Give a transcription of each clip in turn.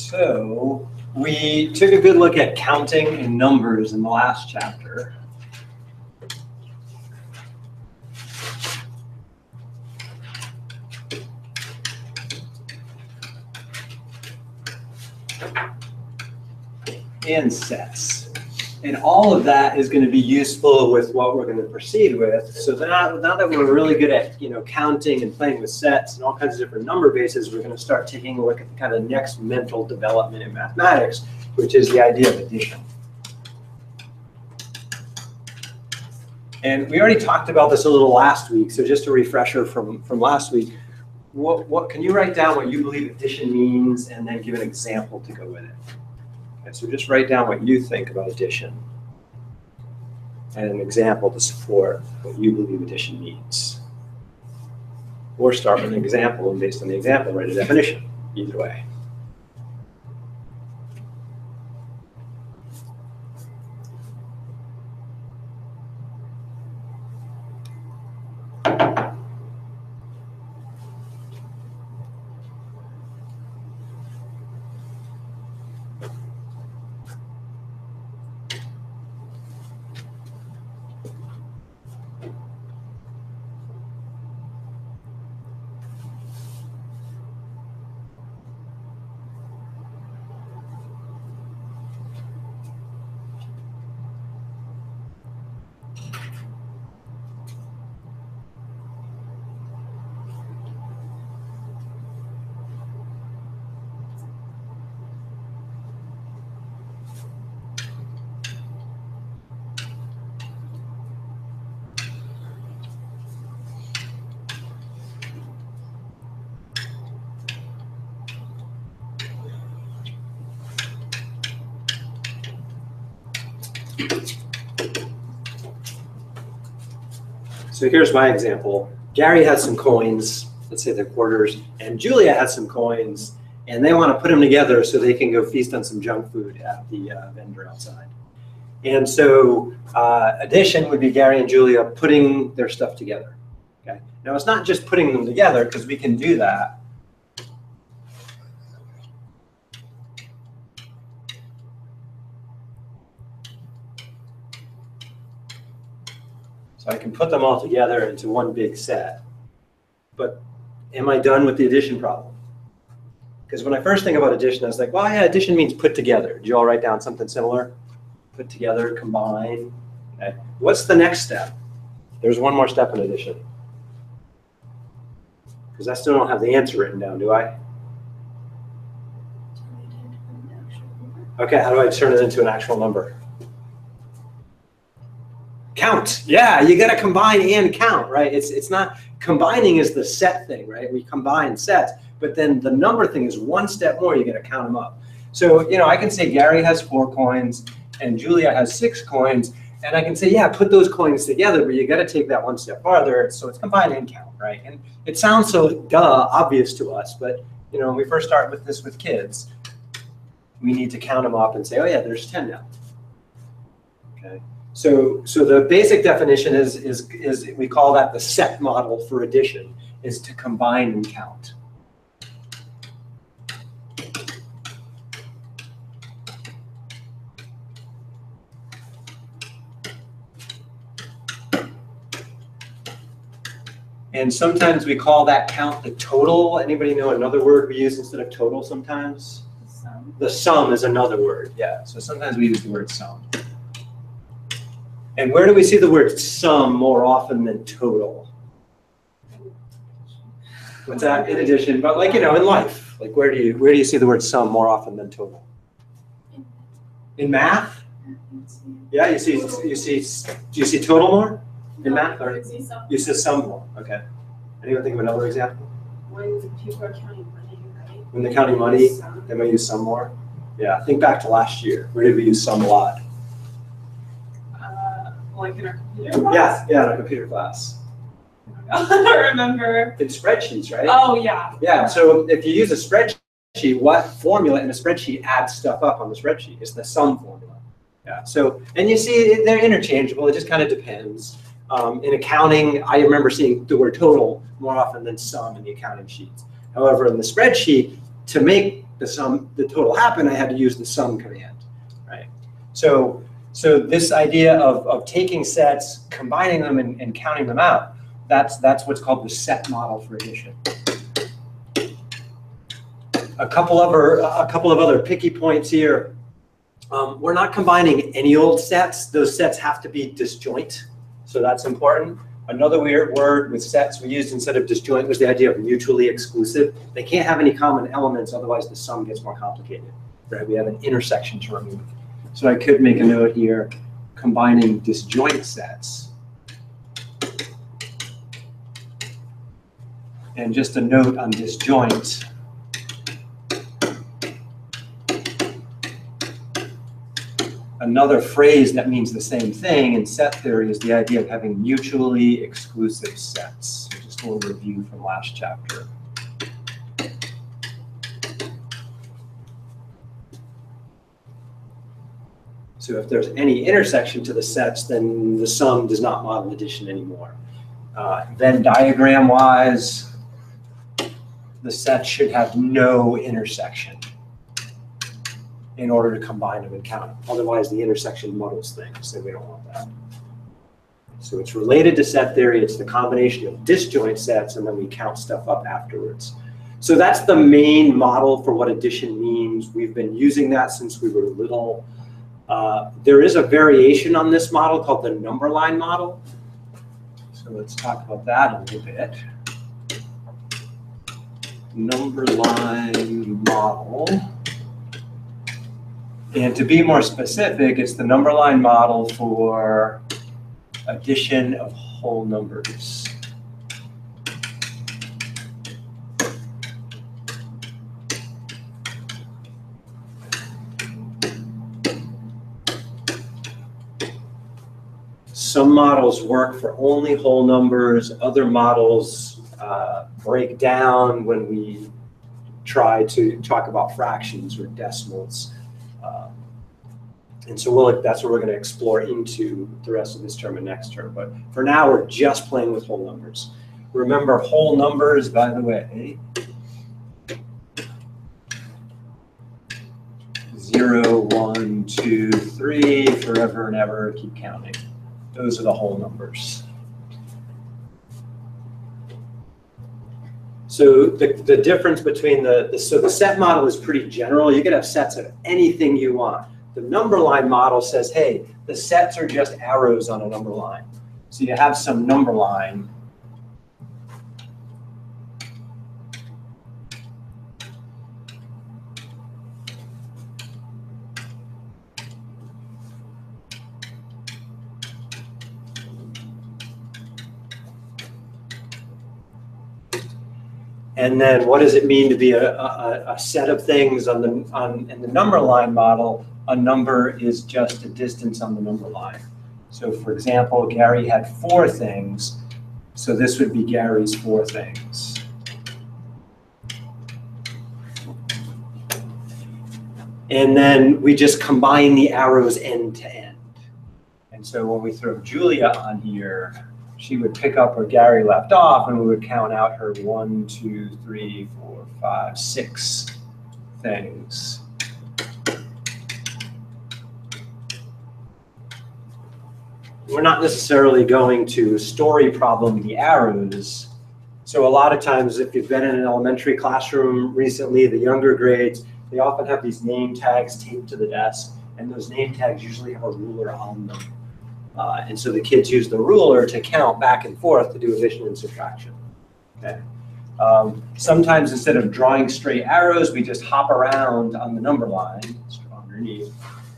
So we took a good look at counting in numbers in the last chapter. And sets. And all of that is going to be useful with what we're going to proceed with. So now that we're really good at counting and playing with sets and all kinds of different number bases, we're going to start taking a look at the kind of next mental development in mathematics, which is the idea of addition. And we already talked about this a little last week, so just a refresher from last week. What can you write down what you believe addition means and then give an example to go with it? Okay, so just write down what you think about addition and an example to support what you believe addition means. Or start with an example, and based on the example, write a definition, either way. So here's my example. Gary has some coins, let's say they're quarters, and Julia has some coins, and they want to put them together so they can go feast on some junk food at the vendor outside. And so addition would be Gary and Julia putting their stuff together. Okay. Now it's not just putting them together, because we can do that. So I can put them all together into one big set. But am I done with the addition problem? Because when I first think about addition, I was like, well, yeah, addition means put together. Did you all write down something similar? Put together, combine. Okay. What's the next step? There's one more step in addition. Because I still don't have the answer written down, do I? Okay, how do I turn it into an actual number? Count. Yeah, you got to combine and count, right? It's not combining is the set thing, right? We combine sets, but then the number thing is one step more. You got to count them up. So I can say Gary has 4 coins and Julia has 6 coins, and I can say, yeah, put those coins together, but you got to take that one step farther. So it's combine and count, right? And it sounds so obvious to us, but when we first start with this with kids, we need to count them up and say, oh yeah, there's 10 now. Okay. So the basic definition is we call that the set model for addition, is to combine and count. And sometimes we call that count the total. Anybody know another word we use instead of total sometimes? The sum. The sum is another word, yeah. So sometimes we use the word sum. And where do we see the word sum more often than total? What's that? In addition, but in life, where do you see the word sum more often than total? In math? Yeah, do you see total more in math, or you see sum more? Okay. Anyone think of another example? When people are counting money, right? When they're counting money, they might use sum more. Yeah, think back to last year. Where did we use sum a lot? Like in our computer class? Yeah, in our computer class. I don't remember. In spreadsheets, right? Oh, yeah. Yeah, so if you use a spreadsheet, what formula in a spreadsheet adds stuff up on the spreadsheet? It's the sum formula. Yeah, so, and you see they're interchangeable. It just kind of depends. In accounting, I remember seeing the word total more often than sum in the accounting sheets. However, in the spreadsheet, to make the total happen, I had to use the sum command, right? So this idea of taking sets, combining them, and counting them out, that's what's called the set model for addition. A couple of other picky points here. We're not combining any old sets. Those sets have to be disjoint, so that's important. Another weird word with sets we used instead of disjoint was the idea of mutually exclusive. They can't have any common elements, otherwise the sum gets more complicated, right? We have an intersection to remove. So I could make a note here, combining disjoint sets. And just a note on disjoint. Another phrase that means the same thing in set theory is the idea of having mutually exclusive sets. So just a little review from last chapter. So if there's any intersection to the sets, then the sum does not model addition anymore. Venn diagram-wise, the set should have no intersection in order to combine them and count them. Otherwise, the intersection muddles things, so we don't want that. So it's related to set theory. It's the combination of disjoint sets, and then we count stuff up afterwards. So that's the main model for what addition means. We've been using that since we were little. There is a variation on this model called the number line model. So let's talk about that a little bit. Number line model. And to be more specific, it's the number line model for addition of whole numbers. Some models work for only whole numbers. Other models break down when we try to talk about fractions or decimals. And so that's what we're going to explore into the rest of this term and next term. But for now, we're just playing with whole numbers. Remember, whole numbers, by the way, 0, 1, 2, 3, forever and ever, keep counting. Those are the whole numbers. So the difference between the set model is pretty general. You can have sets of anything you want. The number line model says, hey, the sets are just arrows on a number line. So you have some number line. And then what does it mean to be a set of things in the number line model? A number is just a distance on the number line. So for example, Gary had 4 things. So this would be Gary's 4 things. And then we just combine the arrows end to end. And so when we throw Julia on here, she would pick up where Gary left off, and we would count out her 1, 2, 3, 4, 5, 6 things. We're not necessarily going to story problem the arrows. So a lot of times, if you've been in an elementary classroom recently, the younger grades, they often have these name tags taped to the desk, and those name tags usually have a ruler on them. And so the kids use the ruler to count back and forth to do addition and subtraction. Okay. Sometimes instead of drawing straight arrows, we just hop around on the number line. Let's draw underneath.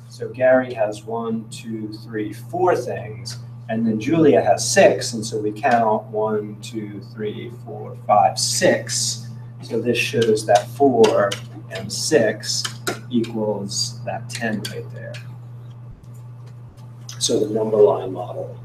So Gary has 1, 2, 3, 4 things, and then Julia has 6, and so we count 1, 2, 3, 4, 5, 6. So this shows that 4 and 6 equals that 10 right there. So the number line model.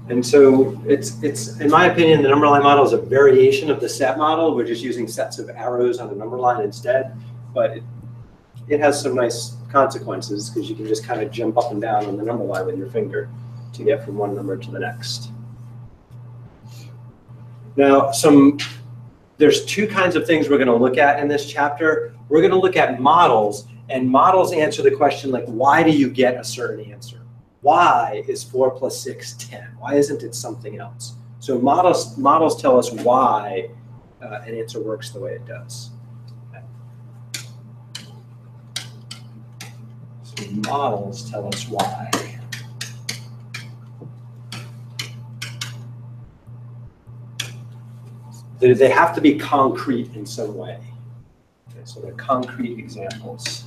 And so it's in my opinion, the number line model is a variation of the set model. We're just using sets of arrows on a number line instead, but it has some nice consequences because you can just kind of jump up and down on the number line with your finger to get from one number to the next. Now, there's two kinds of things we're going to look at in this chapter. We're going to look at models, and models answer the question like, why do you get a certain answer? Why is 4 plus 6 10? Why isn't it something else? So models tell us why an answer works the way it does. So models tell us why. They have to be concrete in some way. Okay, so they're concrete examples.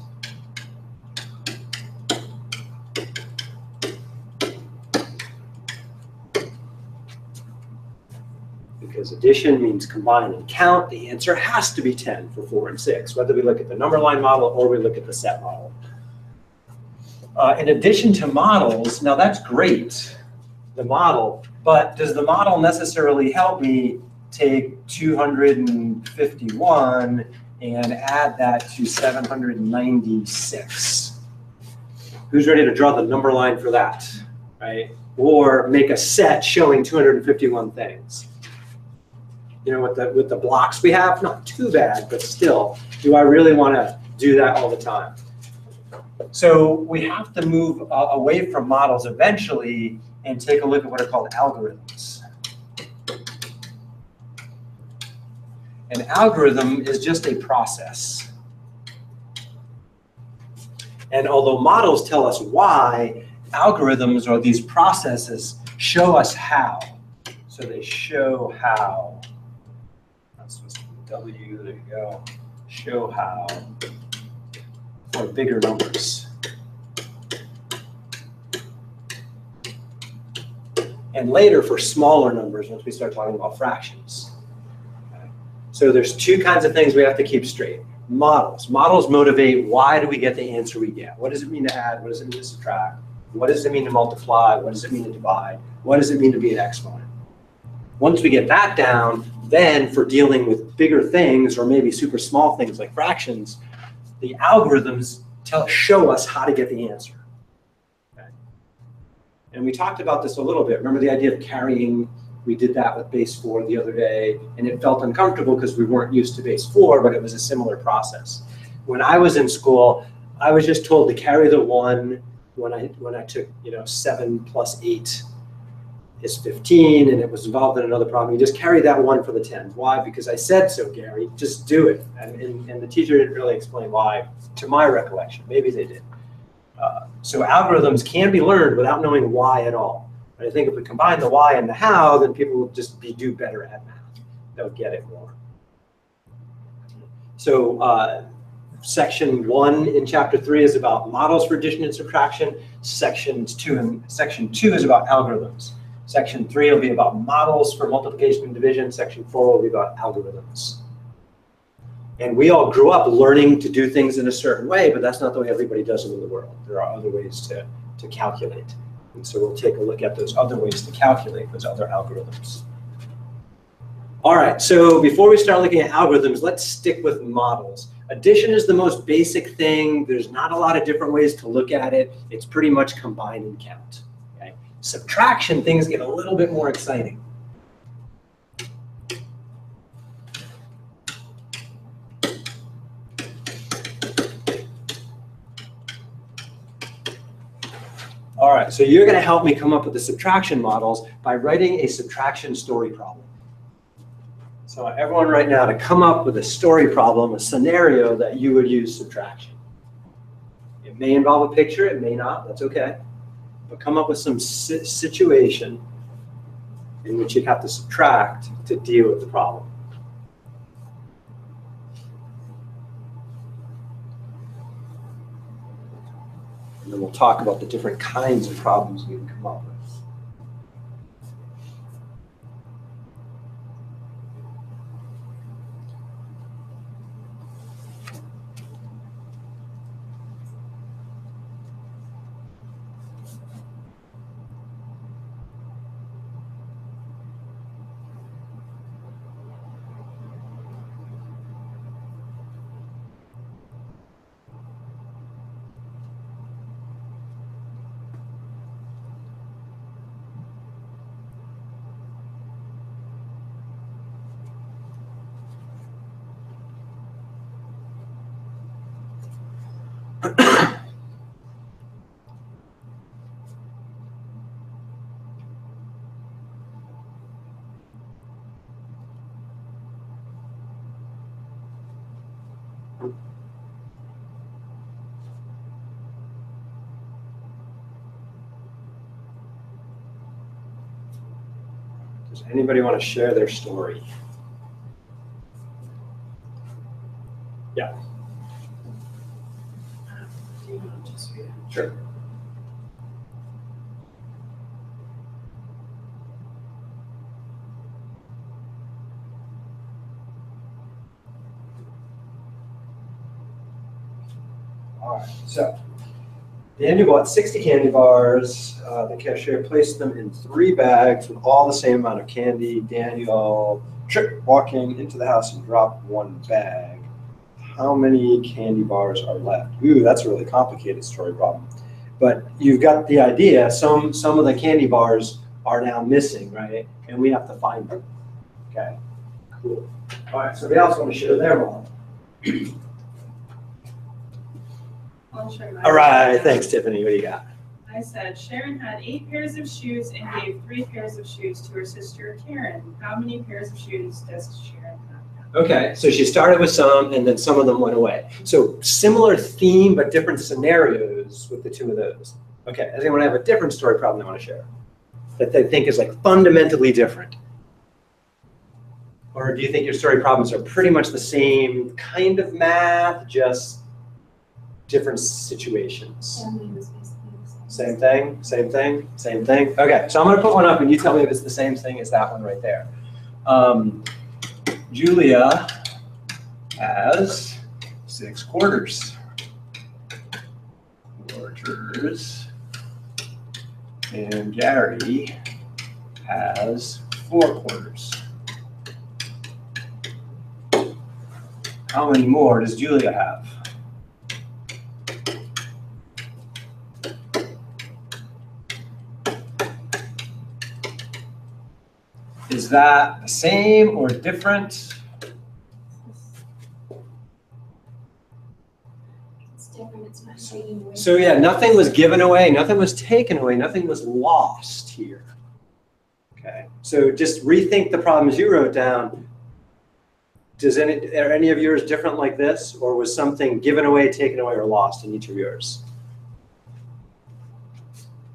Because addition means combine and count, the answer has to be 10 for 4 and 6, whether we look at the number line model or we look at the set model. In addition to models, now that's great, the model, but does the model necessarily help me take 251 and add that to 796? Who's ready to draw the number line for that, right? Or make a set showing 251 things? You know, with the blocks we have, not too bad, but still, do I really want to do that all the time? So we have to move away from models eventually and take a look at what are called algorithms. An algorithm is just a process. And although models tell us why, algorithms, or these processes, show us how. So they show how. That's supposed to be W, there you go. Show how for bigger numbers. And later for smaller numbers once we start talking about fractions. Okay. So there's two kinds of things we have to keep straight. Models. Models motivate why do we get the answer we get. What does it mean to add? What does it mean to subtract? What does it mean to multiply? What does it mean to divide? What does it mean to be an exponent? Once we get that down, then for dealing with bigger things or maybe super small things like fractions, the algorithms show us how to get the answer. Okay. And we talked about this a little bit. Remember the idea of carrying? We did that with base 4 the other day, and it felt uncomfortable because we weren't used to base 4, but it was a similar process. When I was in school, I was just told to carry the 1 when I took 7 plus 8 is 15, and it was involved in another problem. You just carry that 1 for the 10. Why? Because I said so, Gary. Just do it. And the teacher didn't really explain why, to my recollection. Maybe they did. So algorithms can be learned without knowing why at all. But I think if we combine the why and the how, then people will just do better at math. They'll get it more. So section 1 in chapter 3 is about models for addition and subtraction. Section 2 is about algorithms. Section 3 will be about models for multiplication and division. Section 4 will be about algorithms. And we all grew up learning to do things in a certain way, but that's not the way everybody does them in the world. There are other ways to calculate. And so we'll take a look at those other ways to calculate, those other algorithms. All right, so before we start looking at algorithms, let's stick with models. Addition is the most basic thing. There's not a lot of different ways to look at it. It's pretty much combine and count. Okay? Subtraction, things get a little bit more exciting. All right, so you're going to help me come up with the subtraction models by writing a subtraction story problem. So everyone right now to come up with a story problem, a scenario that you would use subtraction. It may involve a picture, it may not, that's okay. But come up with some situation in which you'd have to subtract to deal with the problem. And then we'll talk about the different kinds of problems we can come up with. Does anybody want to share their story? Yeah. Do you want to just read it? Sure. All right, so Daniel bought 60 candy bars. The cashier placed them in 3 bags with all the same amount of candy. Daniel tripped walking into the house and dropped 1 bag. How many candy bars are left? Ooh, that's a really complicated story problem. But you've got the idea. Some of the candy bars are now missing, right? And we have to find them. Okay, cool. All right, so we also want to share their model. I'll show you mine. All right, thanks, Tiffany. What do you got? I said Sharon had 8 pairs of shoes and gave 3 pairs of shoes to her sister Karen. How many pairs of shoes does Sharon have? Okay, so she started with some, and then some of them went away. So similar theme, but different scenarios with the 2 of those. Okay, does anyone have a different story problem they want to share that they think is like fundamentally different? Or do you think your story problems are pretty much the same kind of math, just different situations? Same thing, same thing, same thing. Okay, so I'm going to put one up, and you tell me if it's the same thing as that one right there. Julia has 6 quarters. And Gary has 4 quarters. How many more does Julia have? Is that the same or different? It's different, it's not taken away. So yeah, nothing was given away, nothing was taken away, nothing was lost here. Okay, so just rethink the problems you wrote down. Are any of yours different like this, or was something given away, taken away, or lost in each of yours?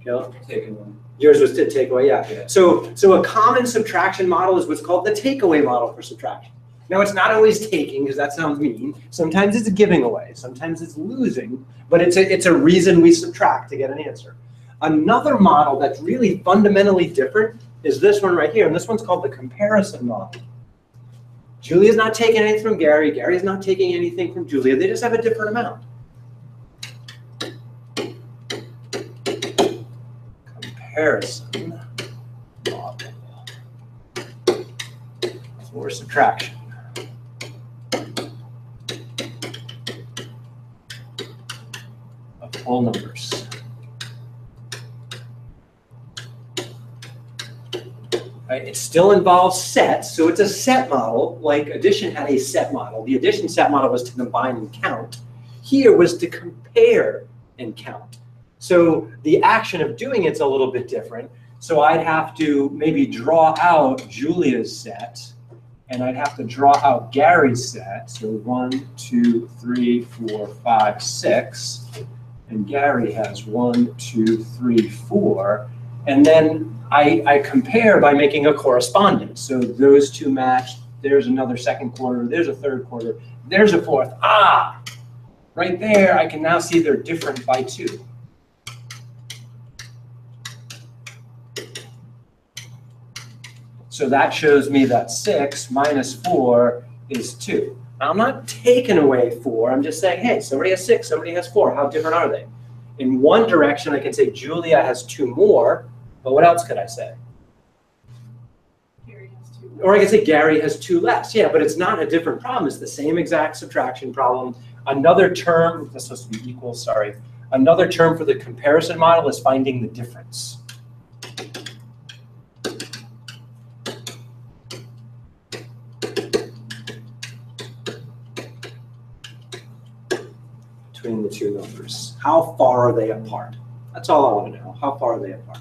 Gil? Taken away. Yours was to take away, yeah. So a common subtraction model is what's called the takeaway model for subtraction. Now it's not always taking, because that sounds mean. Sometimes it's giving away, sometimes it's losing, but it's a reason we subtract to get an answer. Another model that's really fundamentally different is this one right here, and this one's called the comparison model. Julia's not taking anything from Gary, Gary's not taking anything from Julia, they just have a different amount. Comparison model for subtraction. Of whole numbers. Right, it still involves sets, so it's a set model, like addition had a set model. The addition set model was to combine and count. Here was to compare and count. So the action of doing it's a little bit different. So I'd have to maybe draw out Julia's set, and I'd have to draw out Gary's set. So 1, 2, 3, 4, 5, 6. And Gary has 1, 2, 3, 4. And then I compare by making a correspondence. So those 2 match. There's another second quarter. There's a third quarter. There's a fourth. Ah! Right there, I can now see they're different by 2. So that shows me that 6 minus 4 is 2. Now I'm not taking away 4. I'm just saying, hey, somebody has 6, somebody has 4. How different are they? In one direction, I can say Julia has 2 more. But what else could I say? Gary has 2. Or I could say Gary has 2 less. Yeah, but it's not a different problem. It's the same exact subtraction problem. Another term, that's supposed to be equal, sorry. Another term for the comparison model is finding the difference. between the two numbers. How far are they apart? That's all I want to know. How far are they apart?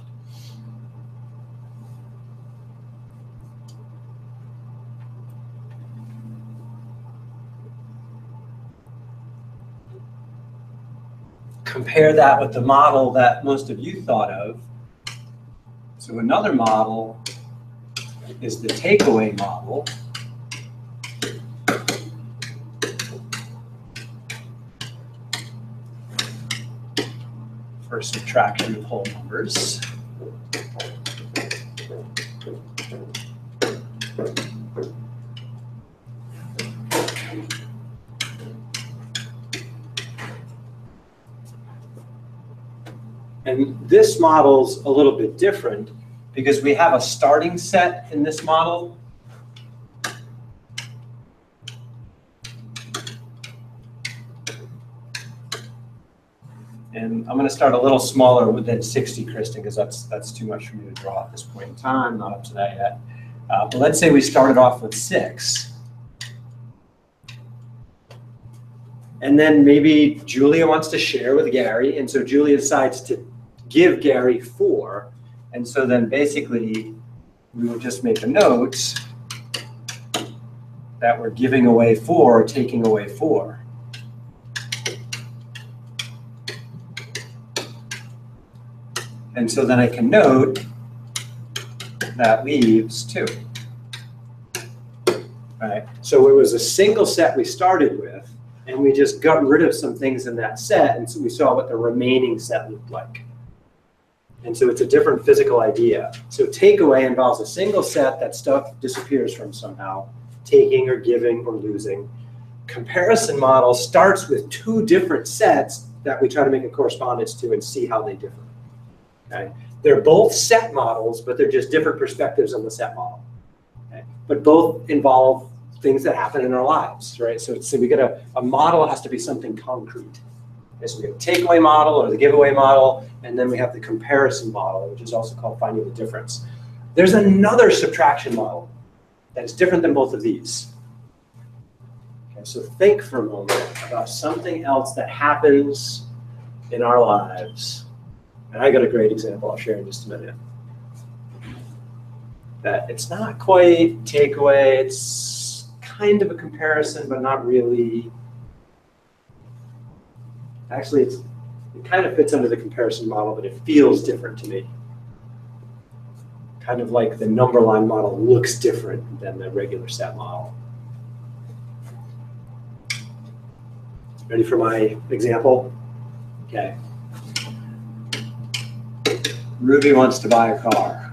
Compare that with the model that most of you thought of. So another model is the Take-Away model. For subtraction of whole numbers. And this model's a little bit different because we have a starting set in this model. And I'm going to start a little smaller than 60, Kristen, because that's too much for me to draw at this point in time. Not up to that yet. But let's say we started off with 6. And then maybe Julia wants to share with Gary, and so Julia decides to give Gary 4. And so then basically we will just make a note that we're giving away 4 or taking away 4. And so then I can note that leaves 2. Right? So it was a single set we started with, and we just got rid of some things in that set, and so we saw what the remaining set looked like. And so it's a different physical idea. So takeaway involves a single set that stuff disappears from somehow, taking or giving or losing. Comparison model starts with 2 different sets that we try to make a correspondence to and see how they differ. Okay? They're both set models, but they're just different perspectives on the set model. Okay? But both involve things that happen in our lives, right? So we get a model has to be something concrete. Okay, so we have a takeaway model or the giveaway model, and then we have the comparison model, which is also called finding the difference. There's another subtraction model that's different than both of these. Okay, so think for a moment about something else that happens in our lives. And I got a great example I'll share in just a minute. That it's not quite takeaway, it's kind of a comparison, but not really. Actually, it kind of fits under the comparison model, but it feels different to me. Kind of like the number line model looks different than the regular set model. Ready for my example? Okay. Ruby wants to buy a car.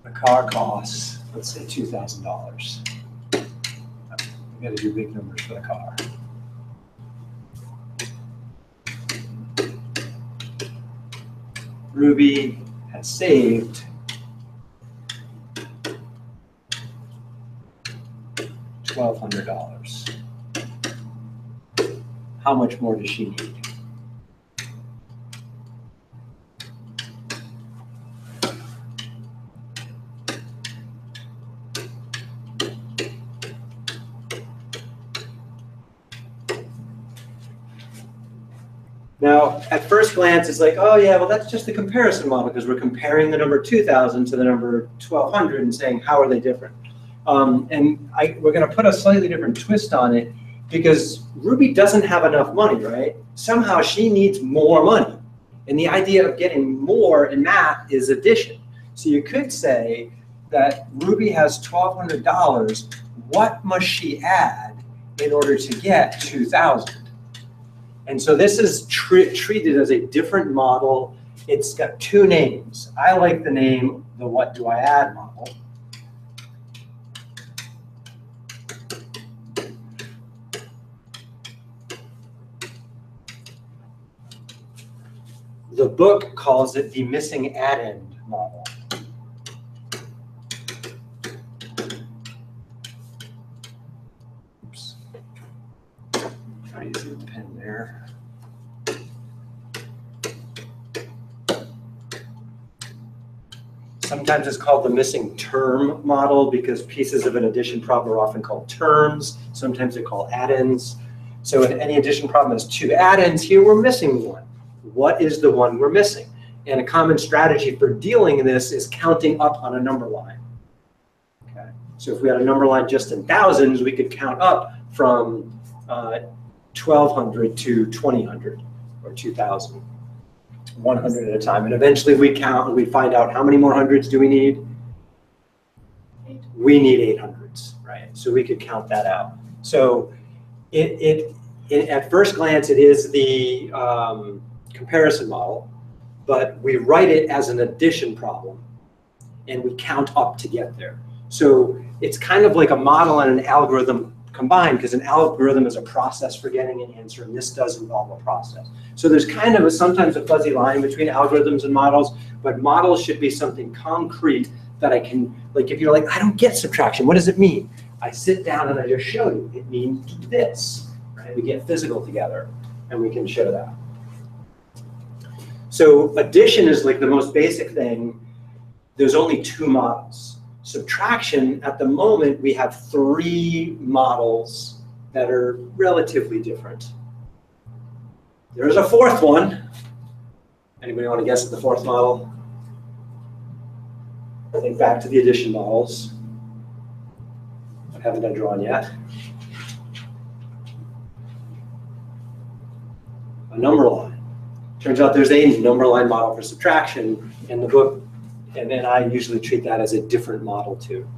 The car costs, let's say, $2,000. We got to do big numbers for the car. Ruby has saved $1,200. How much more does she need? Now, at first glance, it's like, oh yeah, well that's just the comparison model because we're comparing the number 2,000 to the number 1,200 and saying how are they different. We're going to put a slightly different twist on it because Ruby doesn't have enough money, right? Somehow she needs more money. And the idea of getting more in math is addition. So you could say that Ruby has $1,200. What must she add in order to get 2,000? And so this is treated as a different model. It's got 2 names. I like the name, the what do I add model. The book calls it the missing add-end model. Oops. Try using the pen there. Sometimes it's called the missing term model because pieces of an addition problem are often called terms. Sometimes they're called add-ins. So in any addition problem has two add-ins. Here we're missing one. What is the one we're missing? And a common strategy for dealing with this is counting up on a number line. Okay. So if we had a number line just in thousands, we could count up from 1,200 to 2,000 or 2,000. 100 at a time, and eventually we count and we find out how many more hundreds do we need? We need 800s, right? So we could count that out. So at first glance, it is the comparison model, but we write it as an addition problem, and we count up to get there. So it's kind of like a model and an algorithm combined, because an algorithm is a process for getting an answer, and this does involve a process. So there's kind of sometimes a fuzzy line between algorithms and models, but models should be something concrete that I can, like if you're like, I don't get subtraction, what does it mean? I sit down and I just show you, it means this, right? We get physical together and we can show that. So addition is like the most basic thing. There's only two models. Subtraction, at the moment, we have three models that are relatively different. There's a fourth one. Anybody want to guess at the fourth model? Think back to the addition models. I haven't been drawn yet. A number line. Turns out there's a number line model for subtraction in the book. And then I usually treat that as a different model too.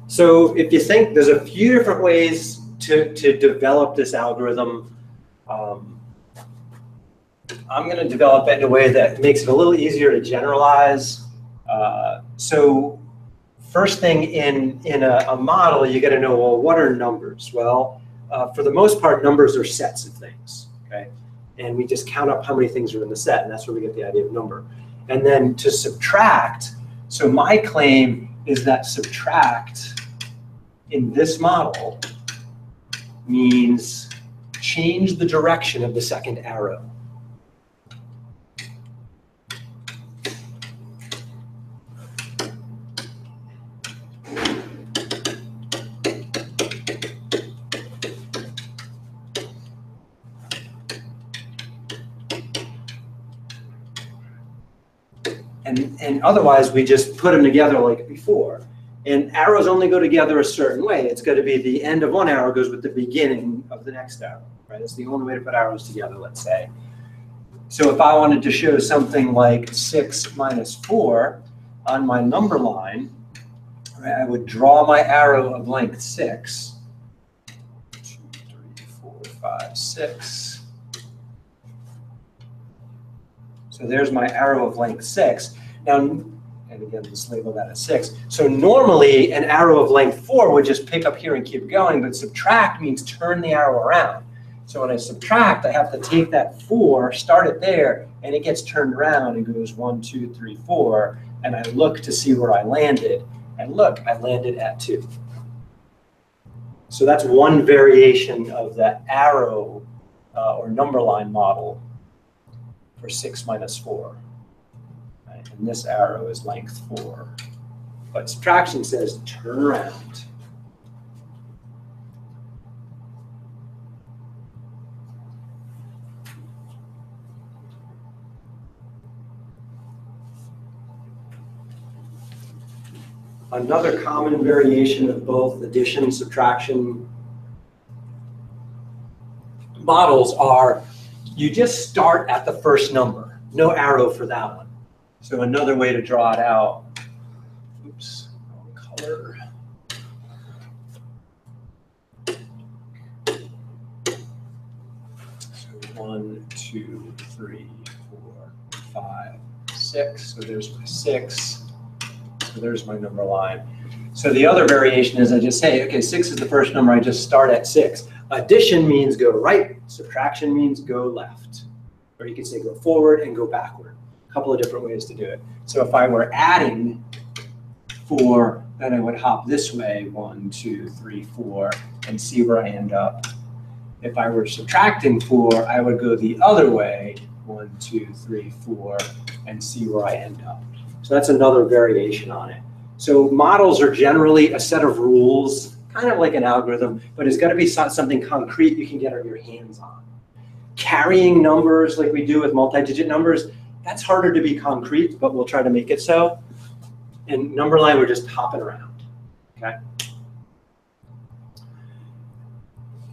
So if you think, there's a few different ways to develop this algorithm. I'm going to develop it in a way that makes it a little easier to generalize. So first thing in a model, you got to know, well, what are numbers? Well, for the most part, numbers are sets of things, okay? And we just count up how many things are in the set, and that's where we get the idea of number. And then to subtract, so my claim is that subtract in this model means change the direction of the second arrow. And otherwise, we just put them together like before. And arrows only go together a certain way. It's going to be the end of one arrow goes with the beginning of the next arrow, right? It's the only way to put arrows together, let's say. So if I wanted to show something like 6 minus 4 on my number line, right, I would draw my arrow of length 6. 2, 3, 4, 5, 6. So there's my arrow of length 6. Now, and again, let's label that as 6. So normally, an arrow of length 4 would just pick up here and keep going, but subtract means turn the arrow around. So when I subtract, I have to take that 4, start it there, and it gets turned around and goes 1, 2, 3, 4, and I look to see where I landed. And look, I landed at 2. So that's one variation of the arrow or number line model for 6 minus 4. Right? And this arrow is length 4. But subtraction says turn around. Another common variation of both addition and subtraction models are you just start at the first number, no arrow for that one. So another way to draw it out, oops, wrong color. So 1, 2, 3, 4, 5, 6. So there's my 6. So there's my number line. So the other variation is I just say, okay, 6 is the first number, I just start at 6. Addition means go right, subtraction means go left. Or you can say go forward and go backward. A couple of different ways to do it. So if I were adding 4, then I would hop this way, 1, 2, 3, 4, and see where I end up. If I were subtracting 4, I would go the other way, 1, 2, 3, 4, and see where I end up. So that's another variation on it. So models are generally a set of rules, kind of like an algorithm, but it's got to be something concrete you can get your hands on. Carrying numbers like we do with multi-digit numbers, that's harder to be concrete, but we'll try to make it so. And number line, we're just hopping around, okay?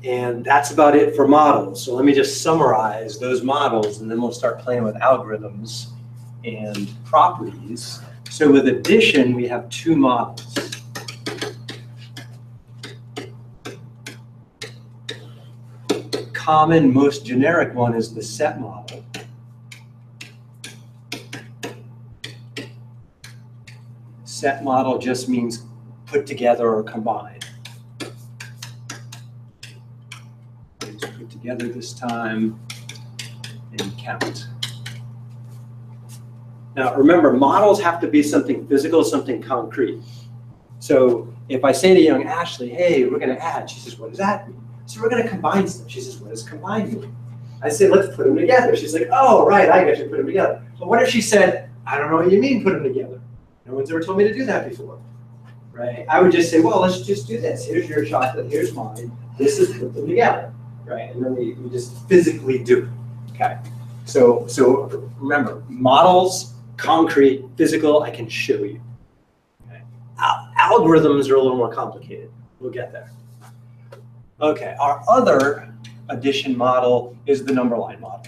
And that's about it for models. So let me just summarize those models, and then we'll start playing with algorithms and properties. So with addition, we have 2 models. Common, most generic one is the set model. Set model just means put together or combine. Let's put together this time and count. Now remember, models have to be something physical, something concrete. So if I say to young Ashley, hey, we're going to add, she says, what does that mean? So we're going to combine stuff. She says, what does combine mean? I say, let's put them together. She's like, oh, right, I got you, put them together. But what if she said, I don't know what you mean, put them together? No one's ever told me to do that before, right? I would just say, well, let's just do this. Here's your chocolate, here's mine. This is put them together, right? And then we just physically do it, okay? So remember, models, concrete, physical, I can show you. Okay? Algorithms are a little more complicated. We'll get there. Okay, our other addition model is the number line model.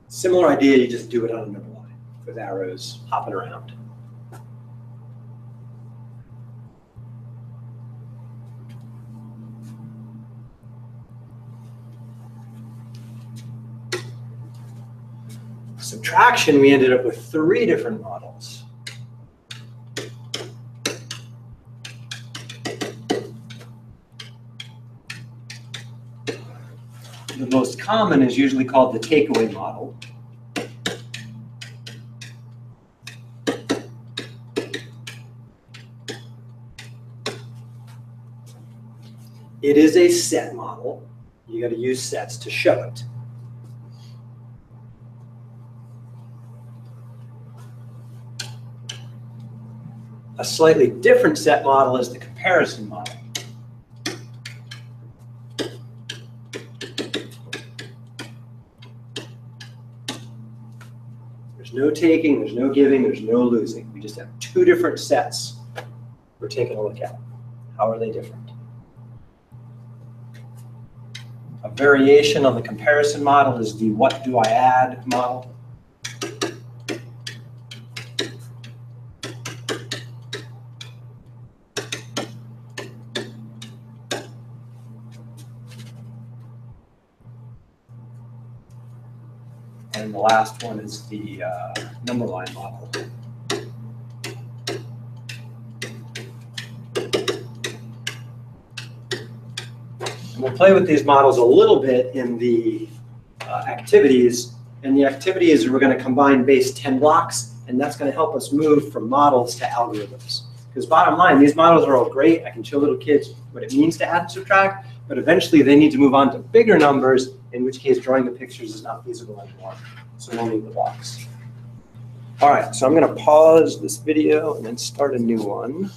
Similar idea, you just do it on a number line with arrows hopping around. Subtraction, we ended up with 3 different models. The most common is usually called the take-away model. It is a set model. You got to use sets to show it. A slightly different set model is the comparison model. There's no taking, there's no giving, there's no losing. We just have 2 different sets we're taking a look at. How are they different? A variation on the comparison model is the what do I add model. And the last one is the number line model. And we'll play with these models a little bit in the activities. And the activities, we're going to combine base 10 blocks, and that's going to help us move from models to algorithms. Because bottom line, these models are all great. I can show little kids what it means to add and subtract, but eventually they need to move on to bigger numbers, in which case drawing the pictures is not feasible anymore. So we'll need the blocks. All right, so I'm going to pause this video and then start a new one.